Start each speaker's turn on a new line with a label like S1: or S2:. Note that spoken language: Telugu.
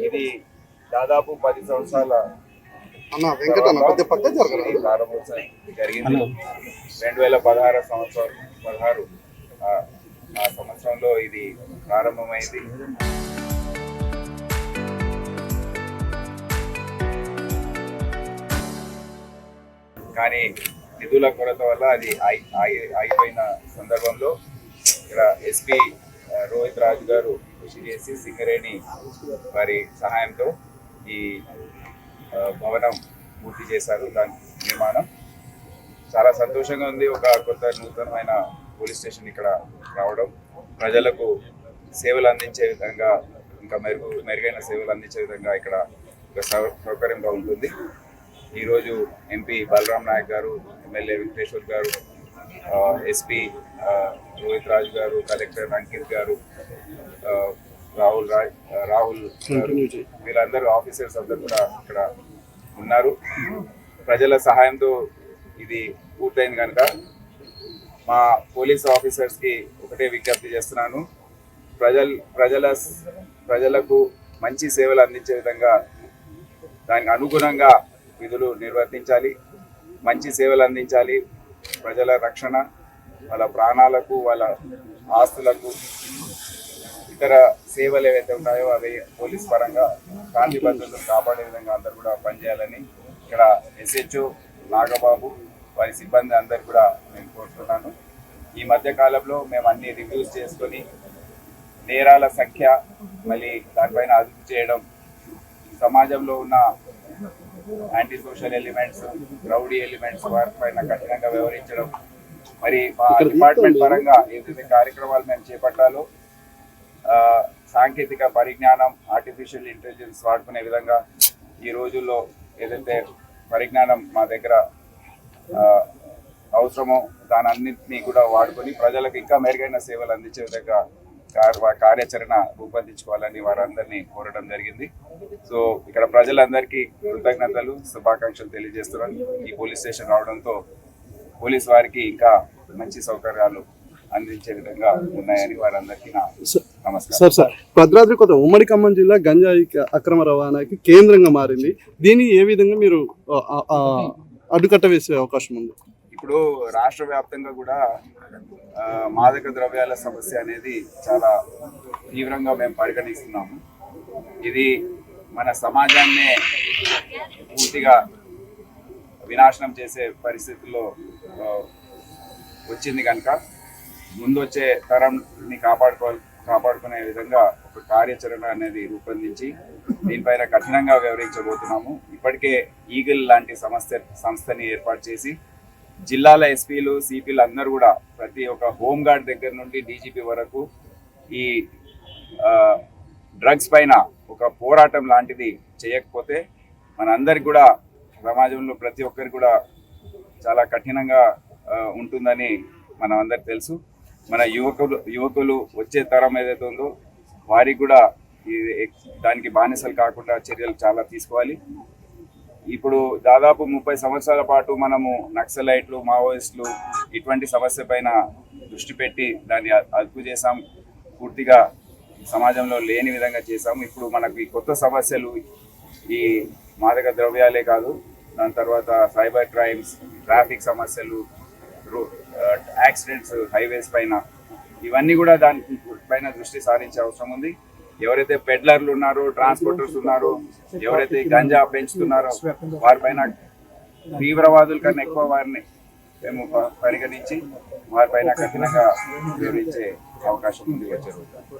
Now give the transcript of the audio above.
S1: ఇది దాదాపు 10 సంవత్సరాల ప్రారంభోత్సవం జరిగింది. 2016 ఆ సంవత్సరంలో ఇది ప్రారంభమైంది. కానీ నిధుల కొరత వల్ల అది ఆగిపోయిన సందర్భంలో ఇక్కడ ఎస్పీ రోహిత్ రాజు గారు కృషి చేసి సింగరేణి వారి సహాయంతో ఈ భవనం పూర్తి చేశారు. దాని నిర్మాణం చాలా సంతోషంగా ఉంది. ఒక కొత్త నూతనమైన పోలీస్ స్టేషన్ ఇక్కడ రావడం ప్రజలకు సేవలు అందించే విధంగా, ఇంకా మెరుగైన సేవలు అందించే విధంగా ఇక్కడ ఒక సౌకర్యంగా ఉంటుంది. ఈరోజు ఎంపీ బలరాం నాయక్ గారు, ఎమ్మెల్యే వెంకటేశ్వర్ గారు, ఎస్పీ రోహిత్ రాజు గారు, కలెక్టర్ అంకిత్ గారు, రాహుల్ వీళ్ళందరూ ఆఫీసర్స్ అందరూ కూడా ఇక్కడ ఉన్నారు. ప్రజల సహాయంతో ఇది పూర్తయింది కనుక మా పోలీస్ ఆఫీసర్స్కి ఒకటే విజ్ఞప్తి చేస్తున్నాను. ప్రజలకు మంచి సేవలు అందించే విధంగా దానికి అనుగుణంగా విధులు నిర్వర్తించాలి, మంచి సేవలు అందించాలి. ప్రజల రక్షణ, వాళ్ళ ప్రాణాలకు, వాళ్ళ ఆస్తులకు, ఇతర సేవలు ఏవైతే ఉన్నాయో అవి పోలీస్ పరంగా శాంతి భద్రతను కాపాడే విధంగా అందరూ కూడా పనిచేయాలని ఇక్కడ SHO నాగబాబు వారి సిబ్బంది అందరు కూడా నేను కోరుతున్నాను. ఈ మధ్య కాలంలో మేము అన్ని రివ్యూస్ చేసుకొని నేరాల సంఖ్య మళ్ళీ దానిపైన అదుపు చేయడం, సమాజంలో ఉన్న anti social elements, rowdy elements వారిపైన కఠినంగా వ్యవహరించడం, మరి మా డిపార్ట్మెంట్ పరంగా ఏదైతే కార్యక్రమాలు మేము చేపట్టాలో సాంకేతిక పరిజ్ఞానం, ఆర్టిఫిషియల్ ఇంటెలిజెన్స్ వాడుకునే విధంగా ఈ రోజుల్లో ఏదైతే పరిజ్ఞానం మా దగ్గర అవసరమో దాని అన్నింటినీ కూడా వాడుకొని ప్రజలకు ఇంకా మెరుగైన సేవలు అందించే విధంగా కార్యాచరణ రూపొందించుకోవాలని వారందరినీ కోరడం జరిగింది. సో ఇక్కడ ప్రజలందరికీ కృతజ్ఞతలు, శుభాకాంక్షలు తెలియజేస్తున్నాను. ఈ పోలీస్ స్టేషన్ రావడంతో పోలీస్ వారికి ఇంకా మంచి సౌకర్యాలు అందించే విధంగా ఉన్నాయని వారందరికీ నా నమస్కారం.
S2: సార్, భద్రాద్రి కొత్త ఉమ్మడి ఖమ్మం జిల్లా గంజాయి అక్రమ రవాణాకి కేంద్రంగా మారింది. దీన్ని ఏ విధంగా మీరు అడ్డుకట్ట వేసే అవకాశం ఉంది?
S1: ఇప్పుడు రాష్ట్ర వ్యాప్తంగా కూడా మాదక ద్రవ్యాల సమస్య అనేది చాలా తీవ్రంగా మేము పరిగణిస్తున్నాము. ఇది మన సమాజాన్నే పూర్తిగా వినాశనం చేసే పరిస్థితుల్లో వచ్చింది కనుక ముందు వచ్చే తరంని కాపాడుకునే విధంగా ఒక కార్యాచరణ అనేది రూపొందించి దీనిపైన కఠినంగా వ్యవహరించబోతున్నాము. ఇప్పటికే ఈగిల్ లాంటి సంస్థని ఏర్పాటు చేసి జిల్లాల ఎస్పీలు, సిపిలు అందరూ కూడా ప్రతి ఒక్క హోంగార్డ్ దగ్గర నుండి డీజీపీ వరకు ఈ డ్రగ్స్ పైన ఒక పోరాటం లాంటిది చేయకపోతే మనందరికి కూడా సమాజంలో ప్రతి ఒక్కరికి కూడా చాలా కఠినంగా ఉంటుందని మనం అందరికి తెలుసు. మన యువకులు వచ్చే తరం ఏదైతే ఉందో వారికి కూడా దానికి బానిసలు కాకుండా చర్యలు చాలా తీసుకోవాలి. ఇప్పుడు దాదాపు 30 సంవత్సరాల పాటు మనము నక్సలైట్లు, మావోయిస్టులు ఇటువంటి సమస్య పైన దృష్టి పెట్టి దాన్ని అదుపు చేసాం, పూర్తిగా సమాజంలో లేని విధంగా చేసాము. ఇప్పుడు మనకి కొత్త సమస్యలు ఈ మాదక ద్రవ్యాలే కాదు, దాని తర్వాత సైబర్ క్రైమ్స్, ట్రాఫిక్ సమస్యలు, యాక్సిడెంట్స్ హైవేస్ పైన, ఇవన్నీ కూడా దాని పైన దృష్టి సారించే అవసరం ఉంది. ఎవరైతే పెడ్లర్లు ఉన్నారో, ట్రాన్స్పోర్టర్స్ ఉన్నారో, ఎవరైతే గంజా పెంచుతున్నారో వారిపైన తీవ్రవాదుల కన్నా ఎక్కువ వారిని మేము పరిగణించి వారిపైన కఠినంగా వివరించే అవకాశం ఉంది వచ్చే రోజు.